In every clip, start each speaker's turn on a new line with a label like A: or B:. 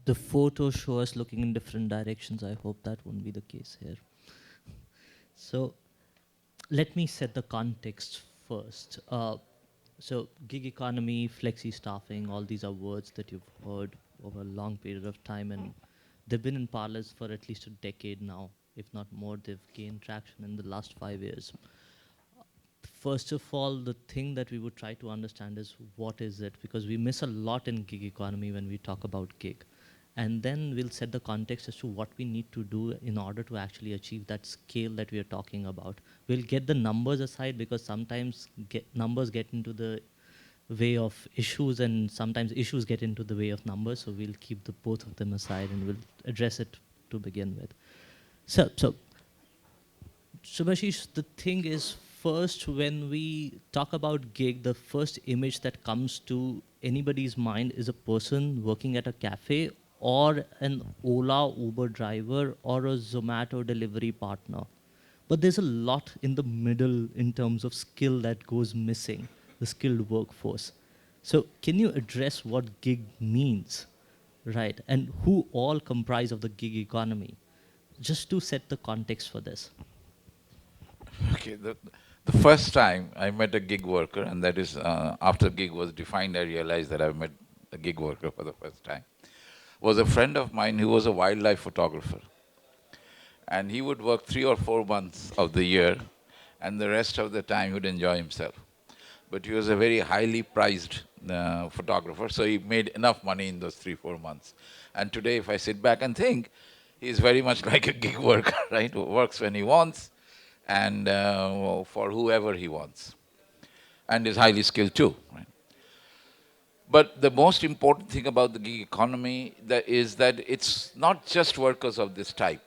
A: The photos show us looking in different directions. I hope that won't be the case here. So let me set the context first. So gig economy, flexi staffing, all these are words that you've heard over a long period of time, and they've been in parlance for at least a decade now, if not more. They've gained traction in the last 5 years. First of all, the thing that we would try to understand is what is it, because we miss a lot in gig economy when we talk about gig. And then we'll set the context as to what we need to do in order to actually achieve that scale that we are talking about. We'll get the numbers aside because sometimes numbers get into the way of issues, and sometimes issues get into the way of numbers. So we'll keep the both of them aside and we'll address it to begin with. So Shubhashis, the thing is, first, when we talk about gig, the first image that comes to anybody's mind is a person working at a cafe or an Ola Uber driver or a Zomato delivery partner. But there's a lot in the middle in terms of skill that goes missing, the skilled workforce. So can you address what gig means, right? And who all comprise of the gig economy? Just to set the context for this.
B: Okay, the first time I met a gig worker, and that is after gig was defined, I realized that I met a gig worker for the first time, was a friend of mine who was a wildlife photographer. And he would work 3 or 4 months of the year, and the rest of the time he would enjoy himself. But he was a very highly prized photographer, so he made enough money in those 3 or 4 months. And today, if I sit back and think, he's very much like a gig worker, right? Who works when he wants and for whoever he wants, and is highly skilled too, right? But the most important thing about the gig economy is that it's not just workers of this type,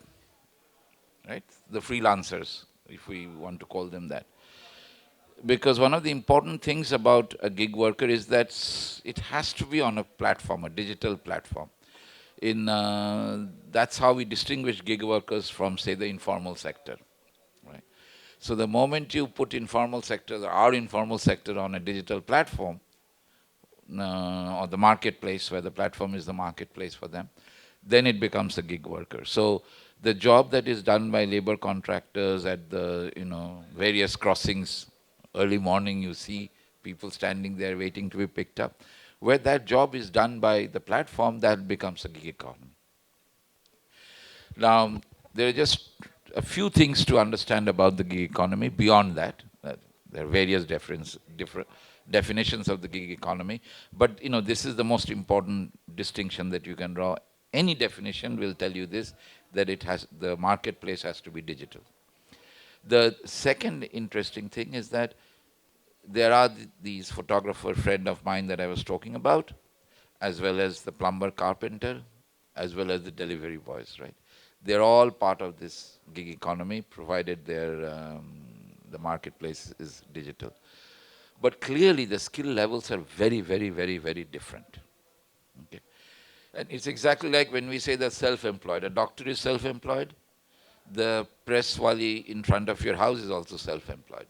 B: right? The freelancers, if we want to call them that. Because one of the important things about a gig worker is that it has to be on a platform, a digital platform. That's how we distinguish gig workers from, say, the informal sector, right? So the moment you put informal sector or our informal sector on a digital platform, or the marketplace, where the platform is the marketplace for them, then it becomes a gig worker. So the job that is done by labor contractors at the various crossings, early morning you see people standing there waiting to be picked up, where that job is done by the platform, that becomes a gig economy. Now, there are just a few things to understand about the gig economy beyond that. There are various different definitions of the gig economy, but this is the most important distinction that you can draw. Any definition will tell you this, that the marketplace has to be digital. The second interesting thing is that there are these photographer friend of mine that I was talking about, as well as the plumber, carpenter, as well as the delivery boys, right? They're all part of this gig economy, provided the marketplace is digital. But clearly the skill levels are very, very, very, very different. Okay? And it's exactly like when we say that self-employed. A doctor is self-employed. The press wali in front of your house is also self-employed.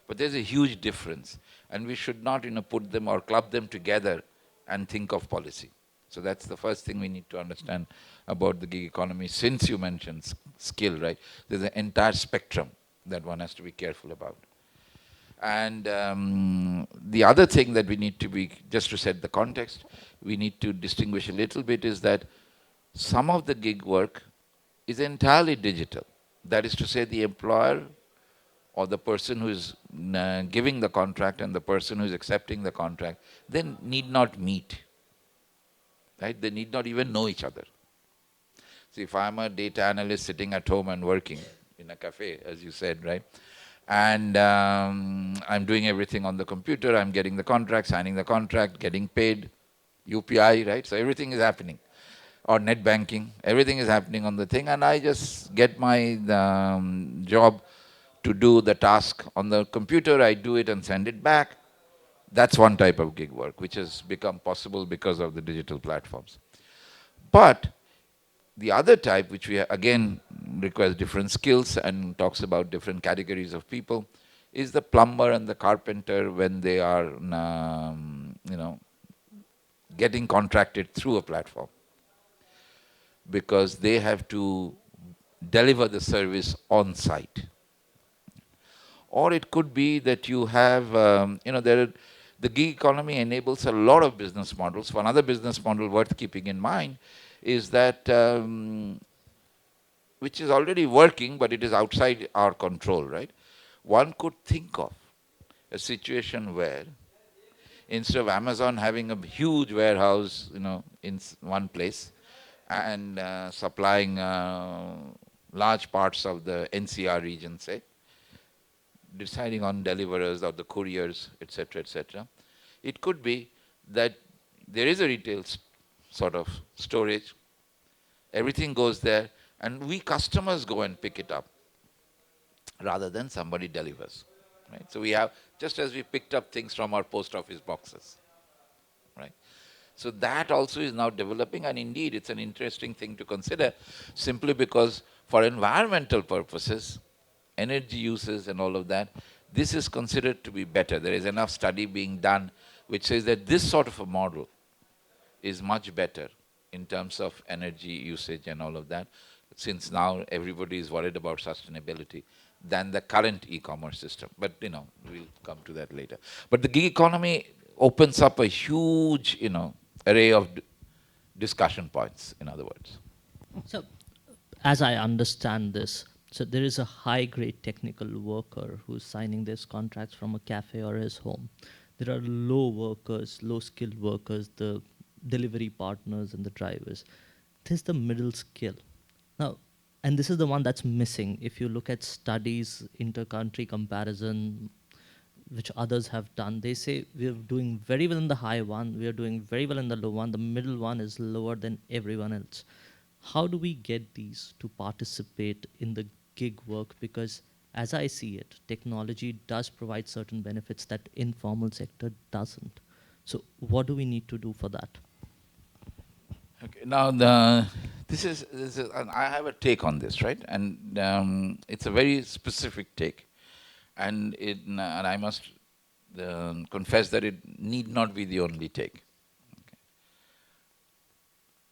B: But there's a huge difference. And we should not put them or club them together and think of policy. So that's the first thing we need to understand about the gig economy. Since you mentioned skill, right? There's an entire spectrum that one has to be careful about. And the other thing that we need to be, just to set the context, we need to distinguish a little bit is that some of the gig work is entirely digital. That is to say, the employer or the person who is giving the contract and the person who is accepting the contract, they need not meet. Right? They need not even know each other. See, if I'm a data analyst sitting at home and working in a cafe, as you said, right? And I'm doing everything on the computer, I'm getting the contract, signing the contract, getting paid, UPI, right? So everything is happening. Or net banking, everything is happening on the thing, and I just get my job to do the task on the computer, I do it and send it back. That's one type of gig work, which has become possible because of the digital platforms. But the other type, which we again requires different skills and talks about different categories of people, is the plumber and the carpenter when they are, getting contracted through a platform. because they have to deliver the service on site. Or it could be that you have, the gig economy enables a lot of business models. One other business model worth keeping in mind is that, which is already working, but it is outside our control, right? One could think of a situation where instead of Amazon having a huge warehouse, in one place and supplying large parts of the NCR region, say, deciding on deliverers or the couriers, etc., etc. It could be that there is a retail sort of storage, everything goes there, and we customers go and pick it up rather than somebody delivers. Right? So we have, just as we picked up things from our post office boxes. Right? So that also is now developing, and indeed it's an interesting thing to consider, simply because for environmental purposes, energy uses and all of that, this is considered to be better. There is enough study being done which says that this sort of a model is much better in terms of energy usage and all of that, since now everybody is worried about sustainability, than the current e-commerce system. But, we'll come to that later. But the gig economy opens up a huge, array of discussion points, in other words.
A: So, as I understand this, so there is a high-grade technical worker who's signing these contracts from a cafe or his home. There are low workers, low-skilled workers, the delivery partners and the drivers. There's the middle skill. Now, and this is the one that's missing. If you look at studies, inter-country comparison, which others have done, they say we're doing very well in the high one, we are doing very well in the low one, the middle one is lower than everyone else. How do we get these to participate in the gig work? Because as I see it, technology does provide certain benefits that informal sector doesn't. So what do we need to do for that?
B: Okay. Now, this is and I have a take on this, right? And it's a very specific take, and I must confess that it need not be the only take. Okay.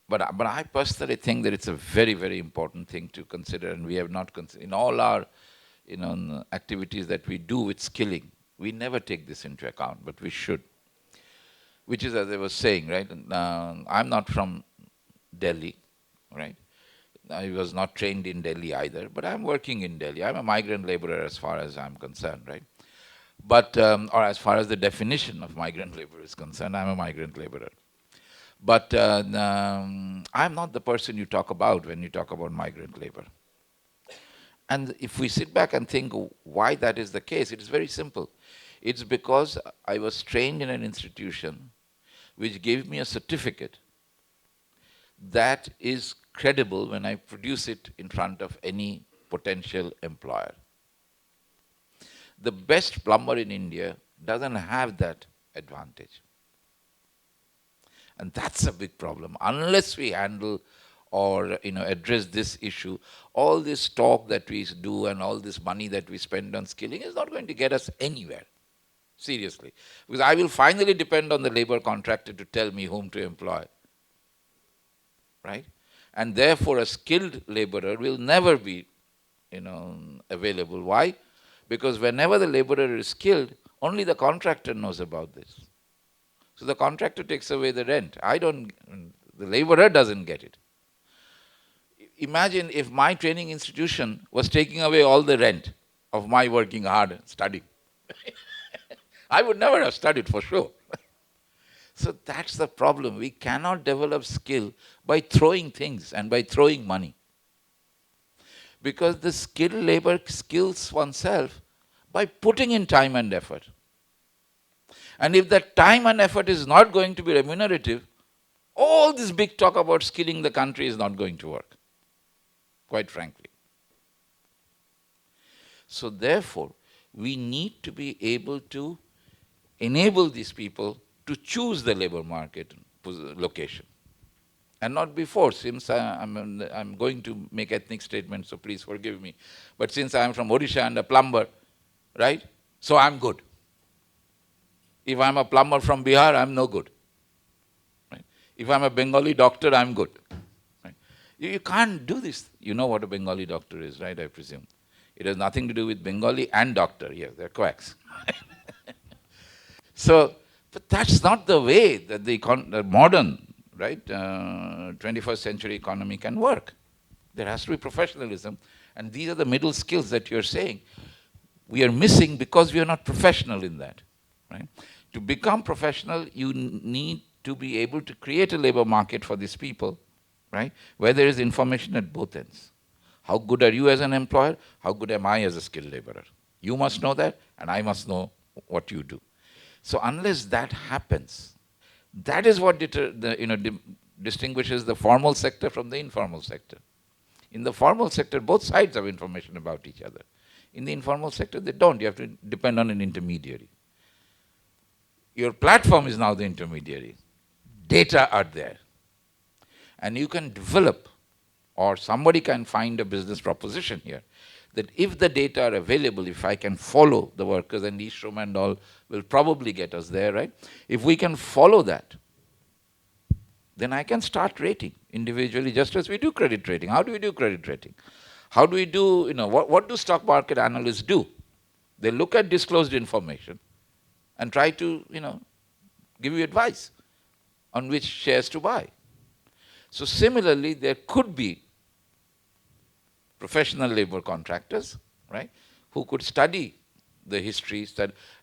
B: But I personally think that it's a very, very important thing to consider, and we have not considered in all our activities that we do with skilling. We never take this into account, but we should. Which is, as I was saying, right? I'm not from Delhi, right? I was not trained in Delhi either, but I'm working in Delhi. I'm a migrant laborer as far as I'm concerned, right? But, or as far as the definition of migrant labor is concerned, I'm a migrant laborer. But I'm not the person you talk about when you talk about migrant labor. And if we sit back and think why that is the case, it is very simple. It's because I was trained in an institution which gave me a certificate that is credible when I produce it in front of any potential employer. The best plumber in India doesn't have that advantage. And that's a big problem. Unless we handle or address this issue, all this talk that we do and all this money that we spend on skilling is not going to get us anywhere. Seriously. Because I will finally depend on the labor contractor to tell me whom to employ. Right? And therefore a skilled laborer will never be available. Why? Because whenever the laborer is skilled, only the contractor knows about this. So the contractor takes away the rent. The laborer doesn't get it. Imagine if my training institution was taking away all the rent of my working hard studying. I would never have studied for sure. So that's the problem. We cannot develop skill by throwing things and by throwing money. Because the skilled labor skills oneself by putting in time and effort. And if that time and effort is not going to be remunerative, all this big talk about skilling the country is not going to work, quite frankly. So therefore, we need to be able to enable these people to choose the labor market location. And not before, since I'm going to make ethnic statements, so please forgive me. But since I'm from Odisha and a plumber, right? So I'm good. If I'm a plumber from Bihar, I'm no good. Right? If I'm a Bengali doctor, I'm good. Right? You can't do this. You know what a Bengali doctor is, right? I presume. It has nothing to do with Bengali and doctor. Yes, they're quacks. So, but that's not the way that the modern, right, 21st century economy can work. There has to be professionalism. And these are the middle skills that you're saying we are missing because we are not professional in that. Right? To become professional, you need to be able to create a labor market for these people, right, where there is information at both ends. How good are you as an employer? How good am I as a skilled laborer? You must know that, and I must know what you do. So unless that happens, that is what distinguishes the formal sector from the informal sector. In the formal sector, both sides have information about each other. In the informal sector, they don't. You have to depend on an intermediary. Your platform is now the intermediary. Data are there. And you can develop, or somebody can find a business proposition here, that if the data are available, if I can follow the workers, and Ishram and all will probably get us there, right? If we can follow that, then I can start rating individually, just as we do credit rating. How do we do credit rating? How do we do, what do stock market analysts do? They look at disclosed information and try to, give you advice on which shares to buy. So similarly, there could be professional labor contractors, right, who could study the history,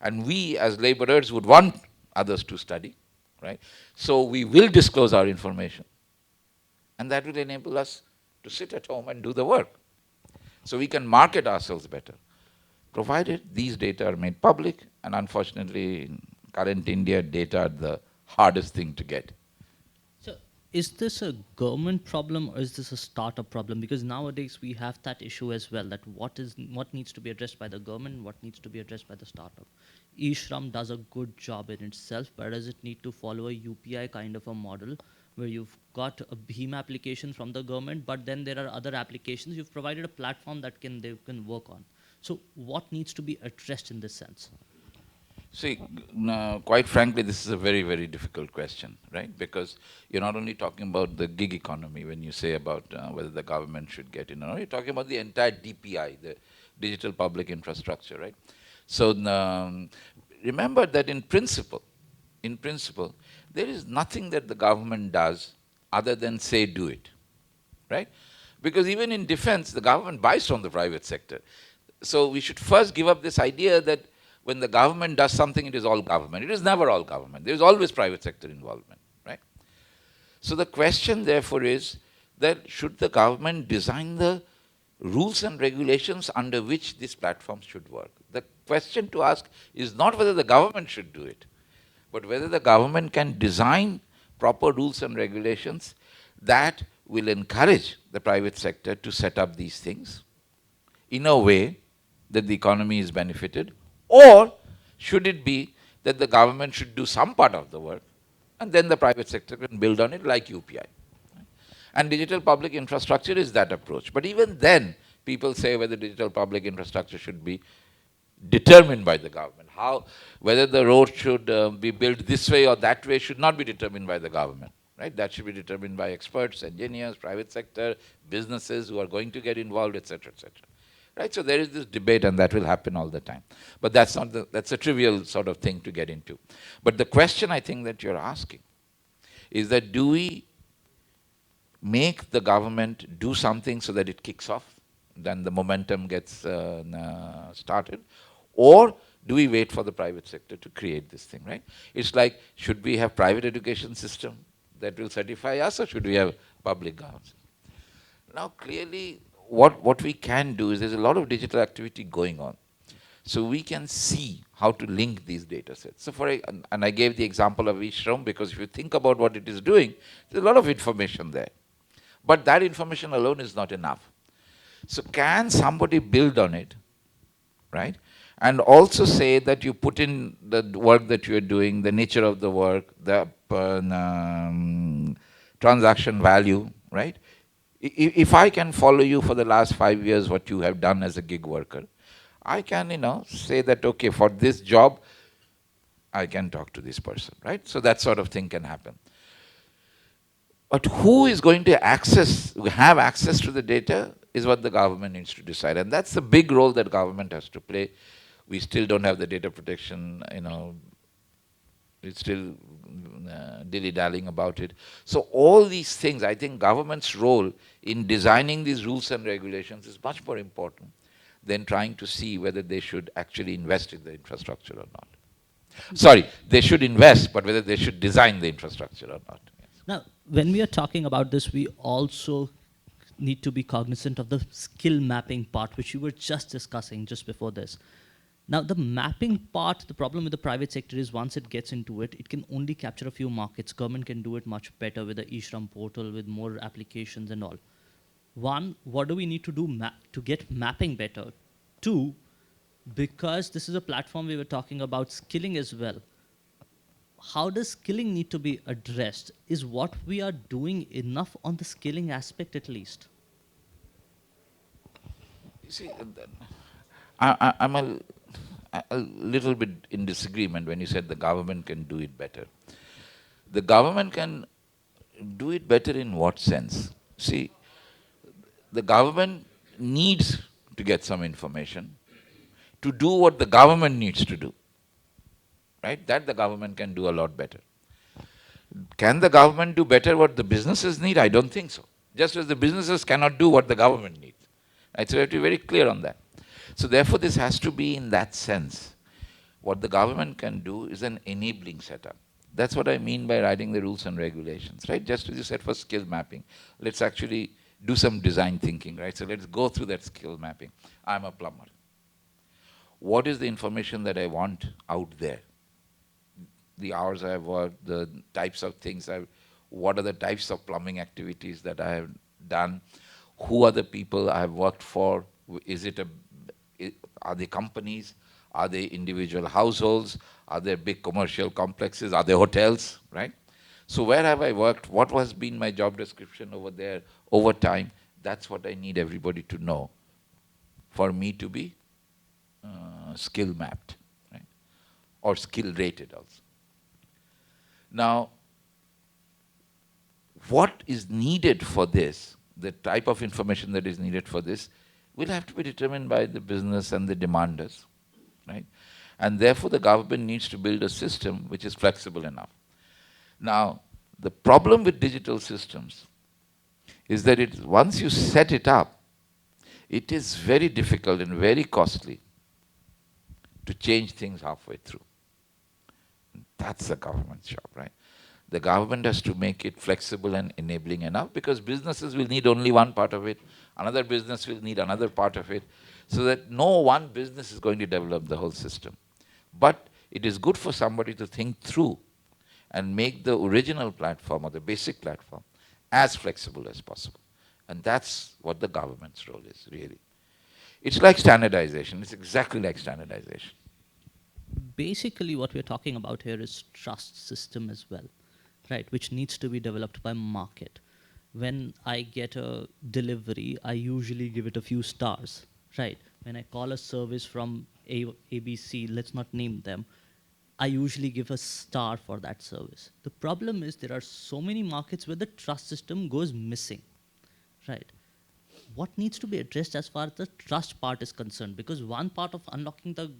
B: and we as laborers would want others to study, right? So we will disclose our information. And that will enable us to sit at home and do the work. So we can market ourselves better, provided these data are made public, and unfortunately in current India, data are the hardest thing to get.
A: So is this a government problem or is this a startup problem? Because nowadays we have that issue as well, that what needs to be addressed by the government and what needs to be addressed by the startup. eShram does a good job in itself, but does it need to follow a UPI kind of a model where you've got a BHIM application from the government, but then there are other applications. You've provided a platform that they can work on. So what needs to be addressed in this sense?
B: See, quite frankly, this is a very, very difficult question, right? Because you're not only talking about the gig economy when you say about whether the government should get in, or you're talking about the entire DPI, the digital public infrastructure, right? So remember that in principle, there is nothing that the government does other than say do it, right? Because even in defense, the government buys from the private sector. So we should first give up this idea that when the government does something, it is all government. It is never all government. There is always private sector involvement, right? So the question, therefore, is that should the government design the rules and regulations under which these platforms should work? The question to ask is not whether the government should do it, but whether the government can design proper rules and regulations that will encourage the private sector to set up these things in a way that the economy is benefited, or should it be that the government should do some part of the work and then the private sector can build on it like UPI. And digital public infrastructure is that approach. But even then, people say whether digital public infrastructure should be determined by the government. Whether the road should be built this way or that way should not be determined by the government. Right? That should be determined by experts, engineers, private sector, businesses who are going to get involved, etc., etc. Right? So there is this debate, and that will happen all the time. But that's a trivial sort of thing to get into. But the question I think that you're asking is that do we make the government do something so that it kicks off, then the momentum gets started, or do we wait for the private sector to create this thing, right? It's like, should we have private education system that will certify us, or should we have public governance? Now, clearly, what we can do is there's a lot of digital activity going on. So we can see how to link these data sets. So and I gave the example of eShram because if you think about what it is doing, there's a lot of information there. But that information alone is not enough. So can somebody build on it, right? And also say that you put in the work that you're doing, the nature of the work, the transaction value, right? If I can follow you for the last 5 years, what you have done as a gig worker, I can, say that, okay, for this job, I can talk to this person, right? So that sort of thing can happen. But who is going to have access to the data is what the government needs to decide. And that's the big role that government has to play. We still don't have the data protection, it's still dilly-dallying about it. So all these things, I think government's role in designing these rules and regulations is much more important than trying to see whether they should actually invest in the infrastructure or not. Sorry, they should invest, but whether they should design the infrastructure or not.
A: Now, when we are talking about this, we also need to be cognizant of the skill mapping part, which you were just discussing just before this. Now, the mapping part, the problem with the private sector is once it gets into it, it can only capture a few markets. Government can do it much better with the eShram portal, with more applications and all. One, what do we need to do to get mapping better? Two, because this is a platform we were talking about skilling as well. How does skilling need to be addressed? Is what we are doing enough on the skilling aspect at least?
B: You see, I'm a little bit in disagreement when you said the government can do it better. The government can do it better in what sense? See, the government needs to get some information to do what the government needs to do. Right? That the government can do a lot better. Can the government do better what the businesses need? I don't think so. Just as the businesses cannot do what the government needs. Right? So we have to be very clear on that. So therefore this has to be in that sense. What the government can do is an enabling setup. That's what I mean by writing the rules and regulations, right? Just as you said for skill mapping, let's actually do some design thinking, right? So let's go through that skill mapping. I'm a plumber. What is the information that I want out there? The hours I've worked, the types of things what are the types of plumbing activities that I have done? Who are the people I have worked for? Are they companies? Are they individual households? Are there big commercial complexes? Are there hotels, right? So where have I worked? What has been my job description over there over time? That's what I need everybody to know for me to be skill mapped, right? Or skill rated also. Now, what is needed for this, the type of information that is needed for this, will have to be determined by the business and the demanders, right? And therefore the government needs to build a system which is flexible enough. Now, the problem with digital systems is that once you set it up, it is very difficult and very costly to change things halfway through. That's the government's job, right? The government has to make it flexible and enabling enough because businesses will need only one part of it, another business will need another part of it, so that no one business is going to develop the whole system. But it is good for somebody to think through and make the original platform or the basic platform as flexible as possible. And that's what the government's role is, really. It's like standardization. It's exactly like standardization.
A: Basically, what we're talking about here is trust system as well, right? Which needs to be developed by market. When I get a delivery, I usually give it a few stars, right? When I call a service from ABC, let's not name them, I usually give a star for that service. The problem is there are so many markets where the trust system goes missing, right? What needs to be addressed as far as the trust part is concerned? Because one part of unlocking the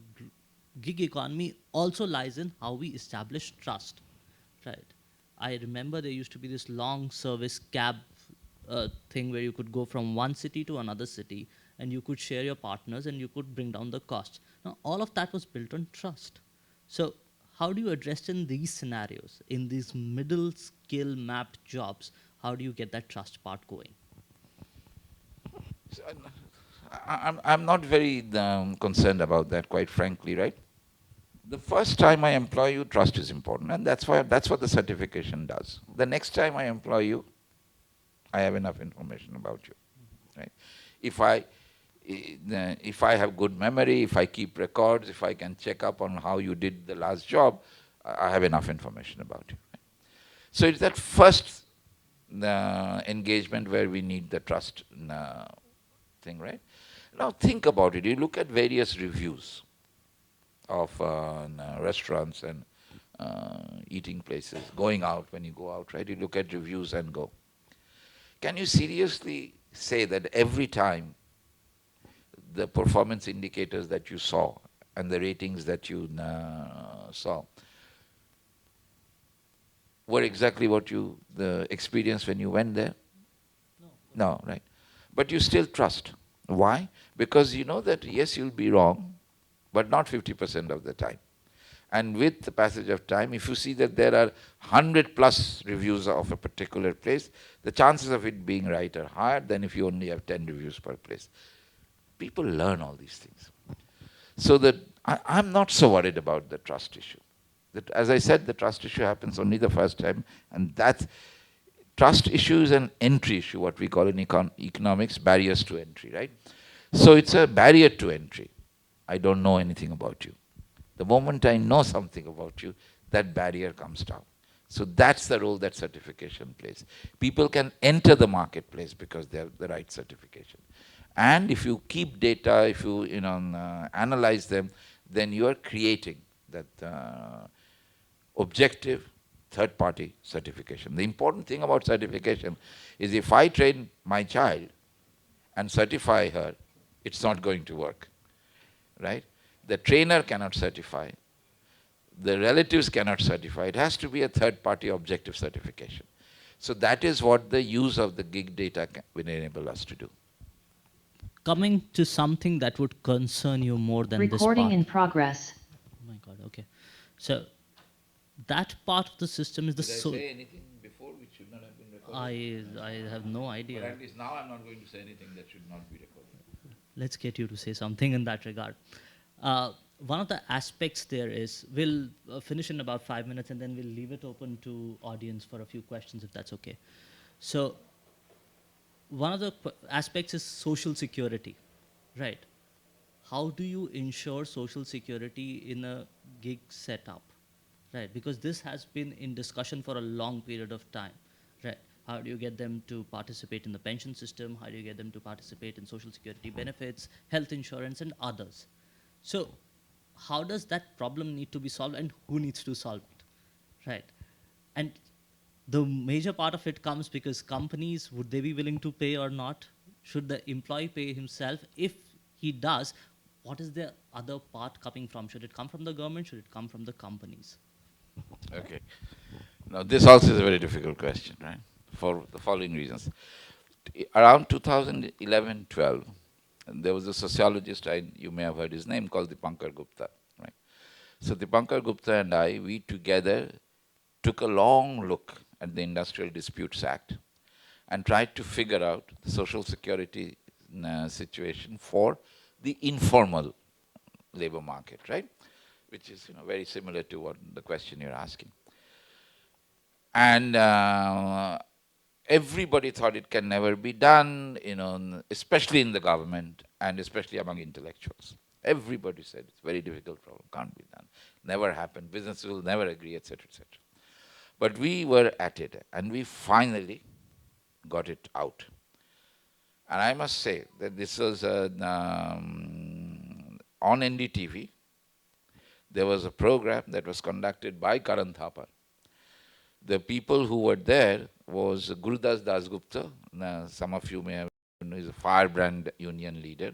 A: gig economy also lies in how we establish trust, right? I remember there used to be this long service cab thing where you could go from one city to another city and you could share your partners and you could bring down the cost. Now, all of that was built on trust. So how do you address in these scenarios, in these middle skill mapped jobs, how do you get that trust part going?
B: So, I'm not very concerned about that, quite frankly, right? The first time I employ you, trust is important, and that's what the certification does. The next time I employ you, I have enough information about you, right? If I have good memory, if I keep records, if I can check up on how you did the last job, I have enough information about you. Right? So it's that first engagement where we need the trust thing, right? Now think about it. You look at various reviews of restaurants and eating places, going out when you go out, right? You look at reviews and go. Can you seriously say that every time the performance indicators that you saw and the ratings that you saw were exactly what you the experienced when you went there? No, right. But you still trust. Why? Because you know that yes, you'll be wrong, but not 50% of the time. And with the passage of time, if you see that there are 100 plus reviews of a particular place, the chances of it being right are higher than if you only have 10 reviews per place. People learn all these things. So that I'm not so worried about the trust issue. That, as I said, the trust issue happens only the first time, and that trust issue is an entry issue, what we call in economics barriers to entry, right? So it's a barrier to entry. I don't know anything about you. The moment I know something about you, that barrier comes down. So that's the role that certification plays. People can enter the marketplace because they have the right certification. And if you keep data, if you, analyze them, then you are creating that objective third-party certification. The important thing about certification is if I train my child and certify her, it's not going to work, right? The trainer cannot certify. The relatives cannot certify. It has to be a third-party objective certification. So that is what the use of the gig data will enable us to do.
A: Coming to something that would concern you more than
C: Recording
A: this
C: in
A: part.
C: progress.
A: Oh my God, okay. So that part of the system is the
B: anything before which should not have been recorded?
A: I have no idea.
B: But at least now I'm not going to say anything that should not be recorded.
A: Let's get you to say something in that regard. One of the aspects there is, we'll finish in about 5 minutes and then we'll leave it open to audience for a few questions if that's okay. So one of the aspects is social security, right? How do you ensure social security in a gig setup, right? Because this has been in discussion for a long period of time, right? How do you get them to participate in the pension system? How do you get them to participate in social security benefits, health insurance, and others? So how does that problem need to be solved, and who needs to solve it, right? And the major part of it comes because companies, would they be willing to pay or not? Should the employee pay himself? If he does, what is the other part coming from? Should it come from the government? Should it come from the companies?
B: Okay. Now, this also is a very difficult question, right? For the following reasons. Around 2011-12, there was a sociologist, you may have heard his name, called Dipankar Gupta, right? So Dipankar Gupta and I, we together took a long look at the Industrial Disputes Act and tried to figure out the social security situation for the informal labor market, right? Which is very similar to what the question you're asking. And everybody thought it can never be done, especially in the government and especially among intellectuals. Everybody said it's a very difficult problem, can't be done, never happen, businesses will never agree, etc., etc. But we were at it, and we finally got it out. And I must say that this was on NDTV. There was a program that was conducted by Karan Thapar. The people who were there was Gurudas Dasgupta. Some of you may have known, he's a firebrand union leader,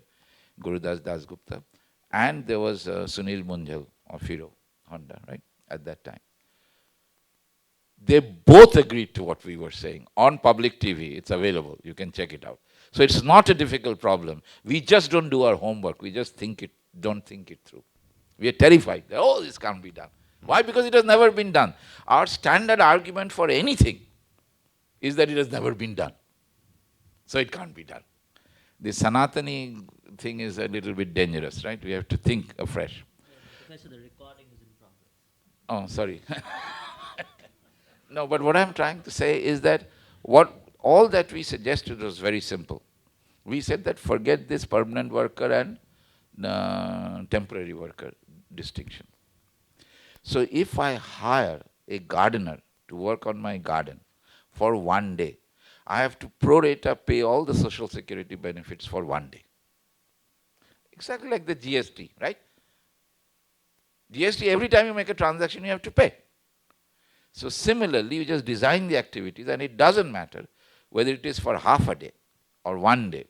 B: Gurudas Dasgupta. And there was Sunil Munjal of Hero Honda, right, at that time. They both agreed to what we were saying. On public TV, it's available. You can check it out. So it's not a difficult problem. We just don't do our homework. We just don't think it through. We are terrified. Oh, this can't be done. Why? Because it has never been done. Our standard argument for anything is that it has never been done. So it can't be done. The Sanatani thing is a little bit dangerous, right? We have to think afresh.
A: Professor, the recording is in progress.
B: Oh, sorry. No, but what I'm trying to say is that all that we suggested was very simple. We said that forget this permanent worker and temporary worker distinction. So if I hire a gardener to work on my garden for 1 day, I have to pro rata pay all the social security benefits for 1 day. Exactly like the GST, right? GST, every time you make a transaction, you have to pay. So similarly, you just design the activities, and it doesn't matter whether it is for half a day, or 1 day,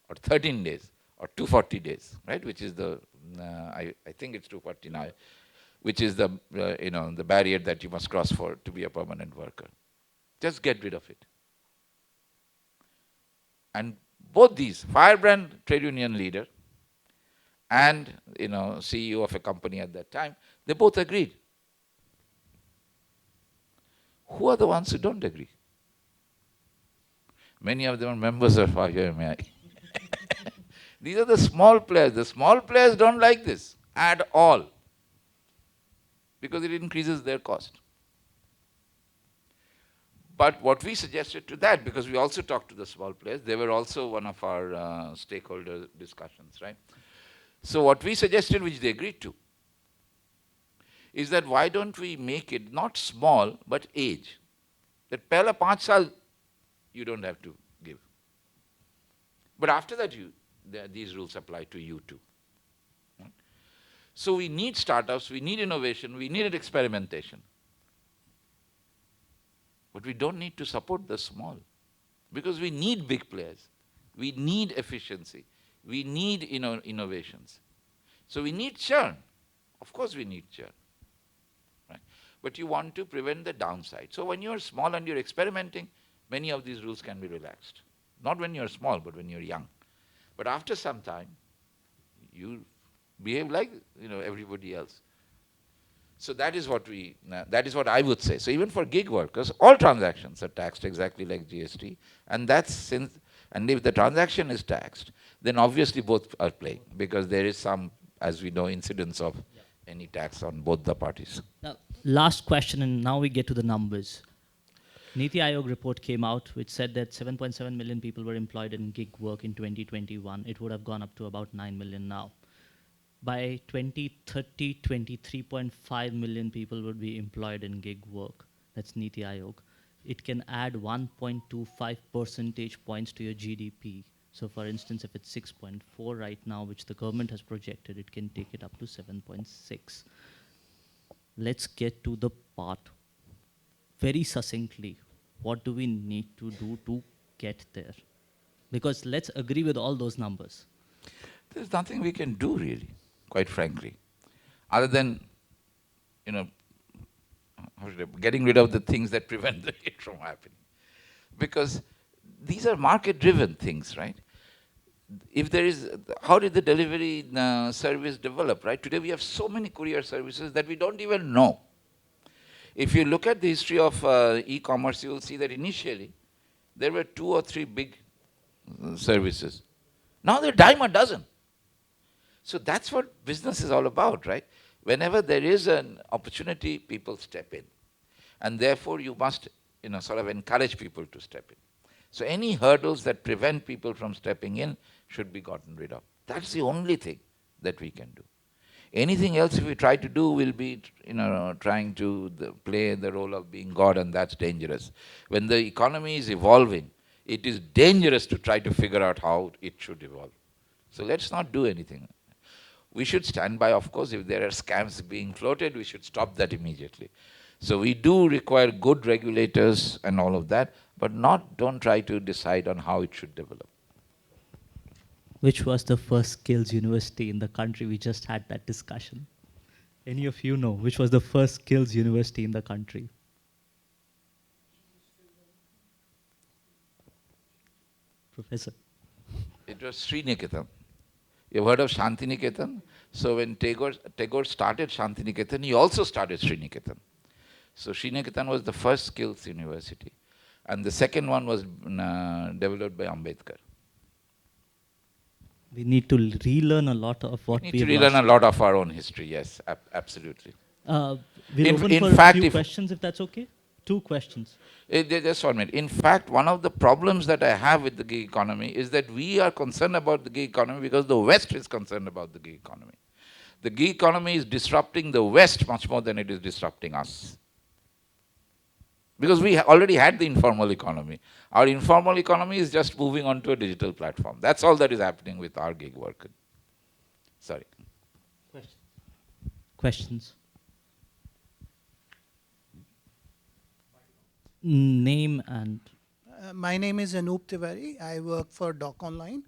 B: or 13 days, or 240 days, right? Which is the, I think it's 240 now, which is the, the barrier that you must cross for to be a permanent worker. Just get rid of it. And both these, firebrand trade union leader and CEO of a company at that time, they both agreed. Who are the ones who don't agree? Many of them are members of IMI. These are the small players. The small players don't like this at all because it increases their cost. But what we suggested to that, because we also talked to the small players, they were also one of our stakeholder discussions, right? So what we suggested, which they agreed to, is that why don't we make it not small, but age? That pehla 5 saal, you don't have to give. But after that, these rules apply to you too. Right? So we need startups, we need innovation, we need experimentation. But we don't need to support the small, because we need big players. We need efficiency. We need innovations. So we need churn. Of course we need churn. Right? But you want to prevent the downside. So when you're small and you're experimenting, many of these rules can be relaxed. Not when you're small, but when you're young. But after some time, you behave like everybody else. So that is what I would say. So even for gig workers, all transactions are taxed exactly like GST, and if the transaction is taxed, then obviously both are playing, because there is some, as we know, incidence of any tax on both the parties.
A: Now, last question, and now we get to the numbers. Niti Aayog report came out, which said that 7.7 million people were employed in gig work in 2021. It would have gone up to about 9 million now. By 2030, 23.5 million people would be employed in gig work. That's Niti Aayog. It can add 1.25 percentage points to your GDP. So for instance, if it's 6.4 right now, which the government has projected, it can take it up to 7.6. Let's get to the part. Very succinctly, what do we need to do to get there? Because let's agree with all those numbers.
B: There's nothing we can do really, quite frankly, other than, getting rid of the things that prevent it from happening. Because these are market-driven things, right? If there is, how did the delivery service develop, right? Today we have so many courier services that we don't even know. If you look at the history of e-commerce, you will see that initially there were 2 or 3 big services. Now there are dime a dozen. So that's what business is all about, right? Whenever there is an opportunity, people step in. And therefore you must sort of encourage people to step in. So any hurdles that prevent people from stepping in should be gotten rid of. That's the only thing that we can do. Anything else if we try to do will be trying to play the role of being God, and that's dangerous. When the economy is evolving, it is dangerous to try to figure out how it should evolve. So let's not do anything. We should stand by, of course, if there are scams being floated, we should stop that immediately. So we do require good regulators and all of that, but don't try to decide on how it should develop.
A: Which was the first skills university in the country? We just had that discussion. Any of you know which was the first skills university in the country? Professor.
B: It was Sriniketan. You've heard of Shantiniketan? So when Tagore started Shantiniketan, he also started Sriniketan. So Sriniketan was the first skills university. And the second one was developed by Ambedkar.
A: We need to relearn a lot of what we
B: need to relearn a lot of our own history, yes, absolutely.
A: We'll
B: In-
A: open
B: in
A: for
B: fact,
A: a few
B: if-
A: questions, if that's okay. 2 questions.
B: Just 1 minute. In fact, one of the problems that I have with the gig economy is that we are concerned about the gig economy because the West is concerned about the gig economy. The gig economy is disrupting the West much more than it is disrupting us. Because we already had the informal economy. Our informal economy is just moving on to a digital platform. That's all that is happening with our gig work. Sorry.
A: Questions? Name and...
C: My name is Anoop Tiwari. I work for Doc Online,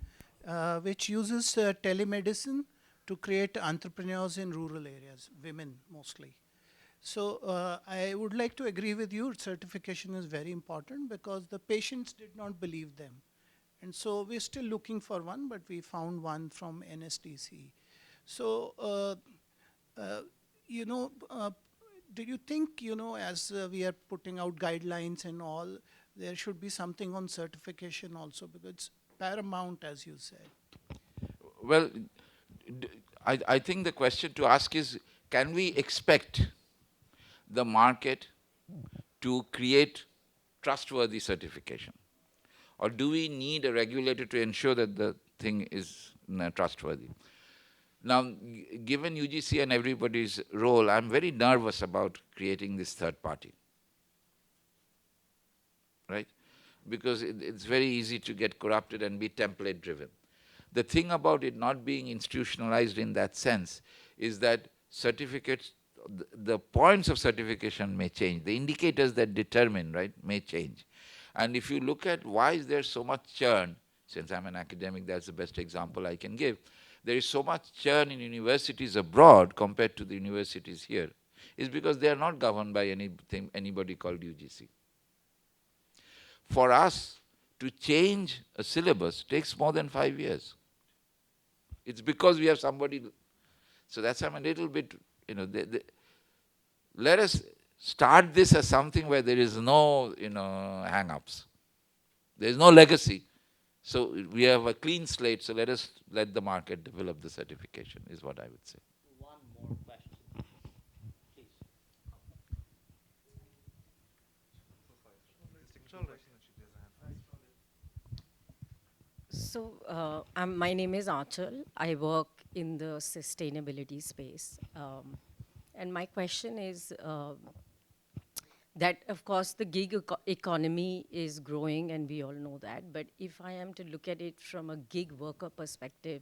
C: which uses telemedicine to create entrepreneurs in rural areas, women mostly. So I would like to agree with you. Certification is very important because the patients did not believe them. And so we're still looking for one, but we found one from NSDC. So, uh, you know, do you think, as we are putting out guidelines and all, there should be something on certification also because it's paramount, as you said.
B: Well, I think the question to ask is, can we expect the market to create trustworthy certification? Or do we need a regulator to ensure that the thing is trustworthy? Now, given UGC and everybody's role, I'm very nervous about creating this third party, right? Because it's very easy to get corrupted and be template driven. The thing about it not being institutionalized in that sense is that certificates, the points of certification may change. The indicators that determine, right, may change. And if you look at why is there so much churn, since I'm an academic, that's the best example I can give. There is so much churn in universities abroad compared to the universities here, is because they are not governed by anybody called UGC. For us to change a syllabus takes more than 5 years. It's because we have somebody. So that's why I'm a little bit, let us start this as something where there is no, hang-ups. There is no legacy. So we have a clean slate, so let the market develop the certification, is what I would say.
A: One more question, please.
D: So, my name is Achal. I work in the sustainability space. And my question is that, of course, the gig economy is growing, and we all know that. But if I am to look at it from a gig worker perspective,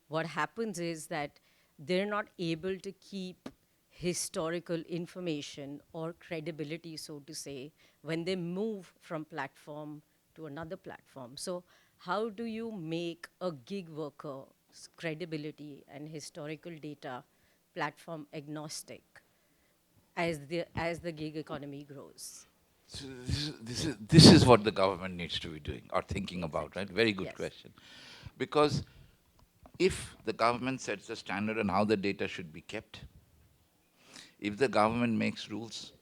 D: what happens is that they're not able to keep historical information or credibility, so to say, when they move from platform to another platform. So how do you make a gig worker's credibility and historical data platform agnostic as the gig economy grows?
B: So this is what the government needs to be doing or thinking about, right? Very good
D: Yes.
B: question. Because if the government sets a standard on how the data should be kept, if the government makes rules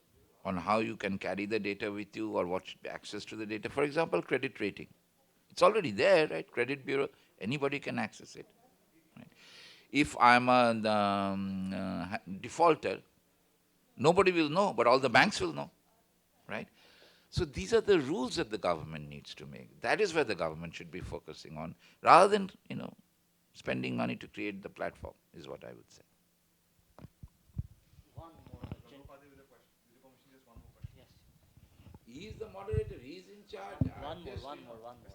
B: on how you can carry the data with you or what should be access to the data, for example, credit rating, it's already there, right? Credit bureau, anybody can access it. Right? If I'm a defaulter, nobody will know, but all the banks will know, right? So these are the rules that the government needs to make. That is where the government should be focusing on, rather than spending money to create the platform, is what I would say.
A: One more. Yes.
B: He is the moderator. He is in charge.
A: One more, one more, one more.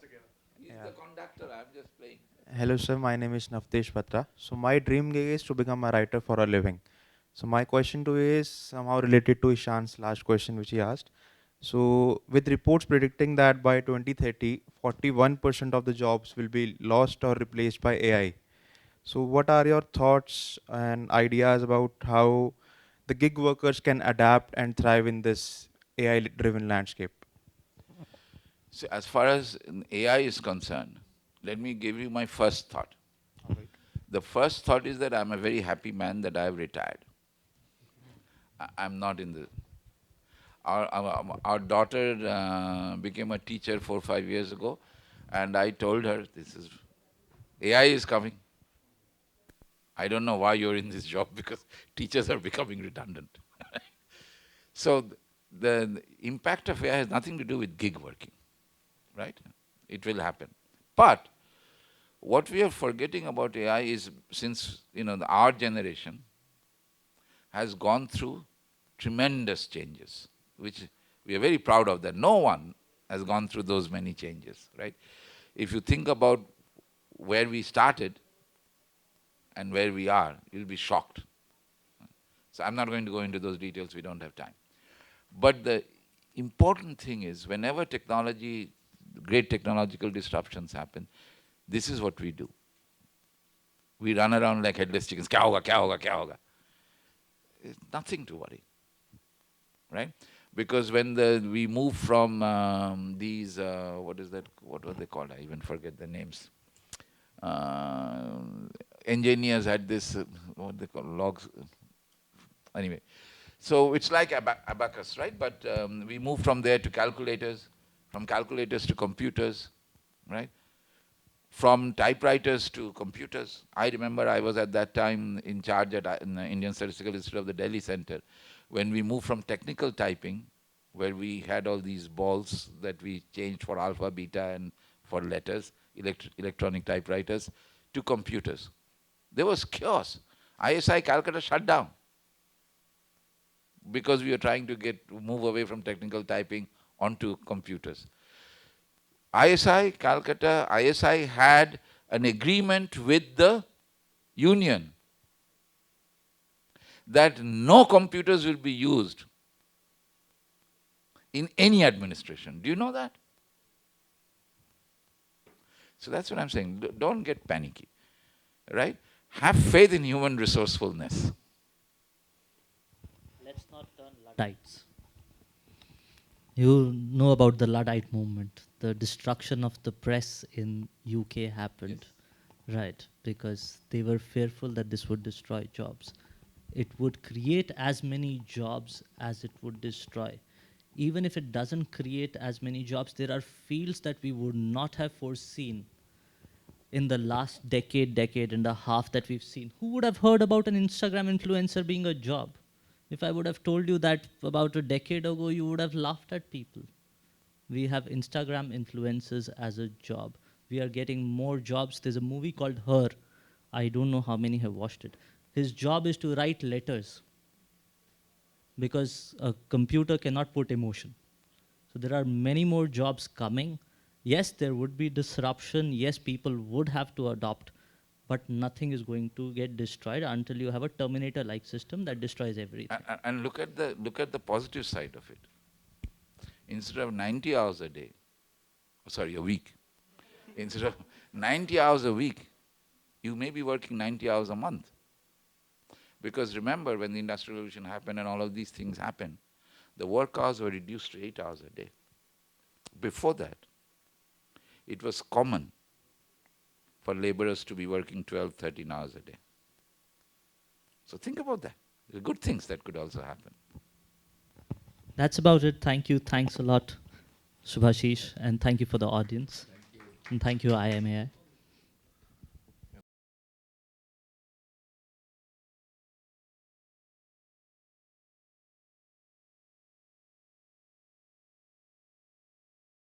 B: He is
E: Yeah.
B: the conductor. I'm just playing.
E: Hello, sir. My name is Navtesh Batra. So my dream gig is to become a writer for a living. So my question to you is somehow related to Ishan's last question, which he asked. So with reports predicting that by 2030, 41% of the jobs will be lost or replaced by AI. So what are your thoughts and ideas about how the gig workers can adapt and thrive in this AI-driven landscape?
B: So as far as AI is concerned, let me give you my first thought.
E: All right.
B: The first thought is that I'm a very happy man that I have retired. I'm not in the. Our daughter became a teacher 4 or 5 years ago, and I told her, "This is AI is coming. I don't know why you're in this job because teachers are becoming redundant." So the impact of AI has nothing to do with gig working, right? It will happen. But what we are forgetting about AI is, since our generation has gone through tremendous changes, which we are very proud of that. No one has gone through those many changes, right? If you think about where we started and where we are, you'll be shocked. So I'm not going to go into those details, we don't have time. But the important thing is, whenever technology great technological disruptions happen, this is what we do. We run around like headless chickens. Kya hoga, kya hoga, kya hoga? It's nothing to worry, right? Because when we move from these, what is that? What were they called? I even forget the names. Engineers had this, what they call logs. Anyway, so it's like abacus, right? But we move from there to calculators, from calculators to computers, right? From typewriters to computers. I remember I was at that time in charge in the Indian Statistical Institute of the Delhi Center, when we moved from technical typing, where we had all these balls that we changed for alpha, beta, and for letters, electronic typewriters, to computers. There was chaos. ISI Calcutta shut down because we were trying to move away from technical typing onto computers. ISI Calcutta, ISI had an agreement with the union that no computers will be used in any administration. Do you know that? So that's what I'm saying. Don't get panicky, right? Have faith in human resourcefulness.
A: Let's not turn Luddites. You know about the Luddite movement. The destruction of the press in UK happened, right? Because they were fearful that this would destroy jobs. It would create as many jobs as it would destroy. Even if it doesn't create as many jobs, there are fields that we would not have foreseen in the last decade and a half that we've seen. Who would have heard about an Instagram influencer being a job? If I would have told you that about a decade ago, you would have laughed at people. We have Instagram influencers as a job. We are getting more jobs. There's a movie called Her. I don't know how many have watched it. His job is to write letters because a computer cannot put emotion. So there are many more jobs coming. Yes, there would be disruption. Yes, people would have to adopt, but nothing is going to get destroyed until you have a Terminator-like system that destroys everything.
B: And look at the positive side of it. Instead of 90 hours a day, sorry, a week, instead of 90 hours a week, you may be working 90 hours a month. Because remember, when the Industrial Revolution happened and all of these things happened, the work hours were reduced to 8 hours a day. Before that, it was common for laborers to be working 12, 13 hours a day. So think about that. There are good things that could also happen.
A: That's about it. Thank you. Thanks a lot, Shubhashish, and thank you for the audience. Thank you. And thank you, IMAI.